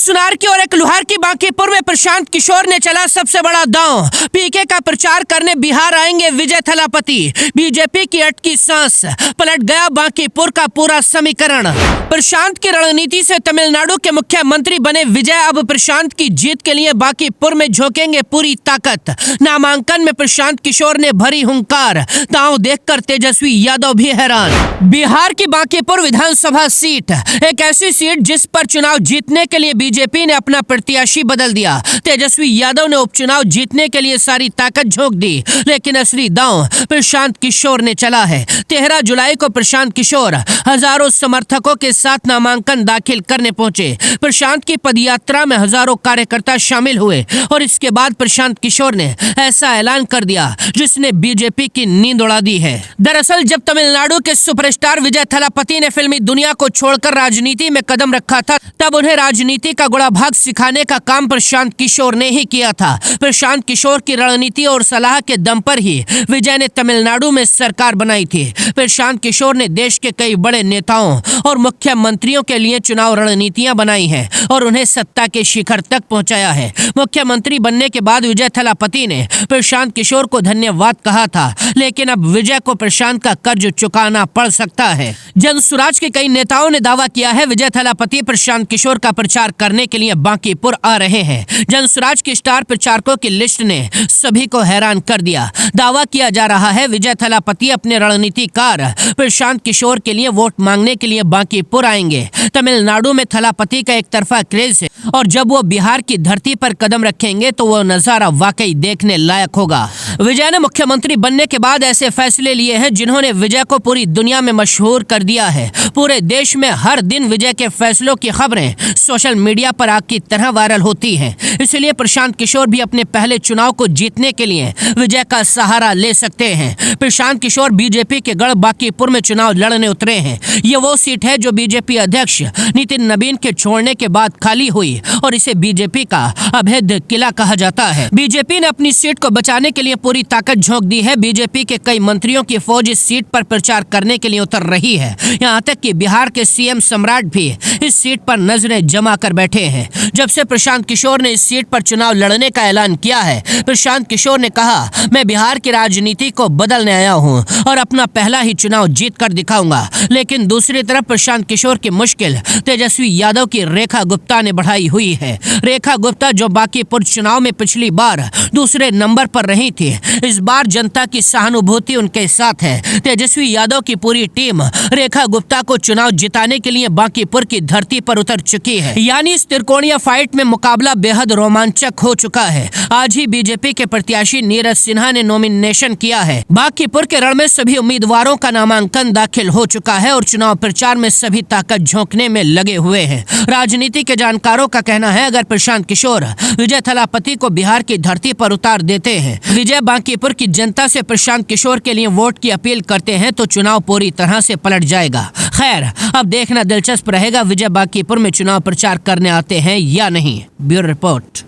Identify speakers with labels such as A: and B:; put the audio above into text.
A: सुनार की और एक लुहार की बांकीपुर में प्रशांत किशोर ने चला सबसे बड़ा दांव। पीके का प्रचार करने बिहार आएंगे विजय थलापति। बीजेपी की अटकी सांस, पलट गया बांकीपुर का पूरा समीकरण। प्रशांत की रणनीति से तमिलनाडु के मुख्यमंत्री बने विजय अब प्रशांत की जीत के लिए बांकीपुर में झोंकेंगे पूरी ताकत। नामांकन में प्रशांत किशोर ने भरी हुंकार, दांव देखकर तेजस्वी यादव भी हैरान। बिहार की बांकीपुर विधानसभा सीट एक ऐसी सीट जिस पर चुनाव जीतने के लिए बीजेपी ने अपना प्रत्याशी बदल दिया। तेजस्वी यादव ने उपचुनाव जीतने के लिए सारी ताकत झोंक दी, लेकिन असली दांव प्रशांत किशोर ने चला है। 13 जुलाई को प्रशांत किशोर हजारों समर्थकों के साथ नामांकन दाखिल करने पहुंचे। प्रशांत की पदयात्रा में हजारों कार्यकर्ता शामिल हुए और इसके बाद प्रशांत किशोर ने ऐसा ऐलान कर दिया जिसने बीजेपी की नींद उड़ा दी है। दरअसल जब तमिलनाडु के सुपरस्टार विजय थलापति ने फिल्मी दुनिया को छोड़कर राजनीति में कदम रखा था, तब उन्हें राजनीति का गुणा भाग सिखाने का काम प्रशांत किशोर ने ही किया था। प्रशांत किशोर की रणनीति और सलाह के दम पर ही विजय ने तमिलनाडु में सरकार बनाई थी। प्रशांत किशोर ने देश के कई बड़े नेताओं और मुख्यमंत्रियों के लिए चुनाव रणनीतियां बनाई हैं और उन्हें सत्ता के शिखर तक पहुंचाया है। मुख्यमंत्री बनने के बाद विजय थलापति ने प्रशांत किशोर को धन्यवाद कहा था, लेकिन अब विजय को प्रशांत का कर्ज चुकाना पड़ सकता है। जनसुराज के कई नेताओं ने दावा किया है विजय थलापति प्रशांत किशोर का प्रचार करने के लिए बांकीपुर आ रहे हैं। जनसुराज के स्टार प्रचारकों की लिस्ट ने सभी को हैरान कर दिया। दावा किया जा रहा है विजय थलापति अपने रणनीतिकार प्रशांत किशोर के लिए वोट मांगने के लिए बांकीपुर आएंगे। तमिलनाडु में थलापति का एक तरफा क्रेज है और जब वो बिहार की धरती पर कदम रखेंगे तो वो नजारा वाकई देखने लायक होगा। विजय ने मुख्यमंत्री बनने के बाद ऐसे फैसले लिए हैं जिन्होंने विजय को पूरी दुनिया में मशहूर कर दिया है। पूरे देश में हर दिन विजय के फैसलों की खबरें सोशल मीडिया पर आग की तरह वायरल होती हैं। इसलिए प्रशांत किशोर भी अपने पहले चुनाव को जीतने के लिए विजय का सहारा ले सकते हैं। प्रशांत किशोर बीजेपी के गढ़ बांकीपुर में चुनाव लड़ने उतरे हैं। ये वो सीट है जो बीजेपी अध्यक्ष नितिन नवीन के छोड़ने के बाद खाली हुई और इसे बीजेपी का अभेद किला कहा जाता है। बीजेपी ने अपनी सीट को बचाने के लिए पूरी ताकत झोंक दी है। बीजेपी के कई मंत्रियों की फौज इस सीट पर प्रचार करने के लिए उतर रही है। यहाँ तक कि बिहार के सीएम सम्राट भी इस सीट पर नजरें जमा कर बैठे हैं। जब से प्रशांत किशोर ने इस सीट पर चुनाव लड़ने का ऐलान किया है, प्रशांत किशोर ने कहा, मैं बिहार की राजनीति को बदलने आया हूँ और अपना पहला ही चुनाव जीत कर दिखाऊंगा। लेकिन दूसरी तरफ प्रशांत किशोर की मुश्किल तेजस्वी यादव की रेखा गुप्ता ने बढ़ाई हुई है। रेखा गुप्ता जो बांकीपुर चुनाव में पिछली बार दूसरे नंबर पर रही थी, इस बार जनता की सहानुभूति उनके साथ है। तेजस्वी यादव की पूरी टीम रेखा गुप्ता को चुनाव जिताने के लिए बांकीपुर की धरती पर उतर चुकी है। यानी इस त्रिकोणीय फाइट में मुकाबला बेहद रोमांचक हो चुका है। आज ही बीजेपी के प्रत्याशी नीरज सिन्हा ने नॉमिनेशन किया है। बांकीपुर के रण में सभी उम्मीदवारों का नामांकन दाखिल हो चुका है और चुनाव प्रचार में सभी ताकत झोंकने में लगे हुए हैं। राजनीति के जानकारों का कहना है अगर प्रशांत किशोर विजय थलापति को बिहार की धरती पर उतार देते हैं, विजय बांकीपुर की जनता से प्रशांत किशोर के लिए वोट की अपील करते हैं तो चुनाव पूरी तरह से पलट जाएगा। खैर, अब देखना दिलचस्प रहेगा विजय बांकीपुर में चुनाव प्रचार करने आते हैं या नहीं। Bureau report.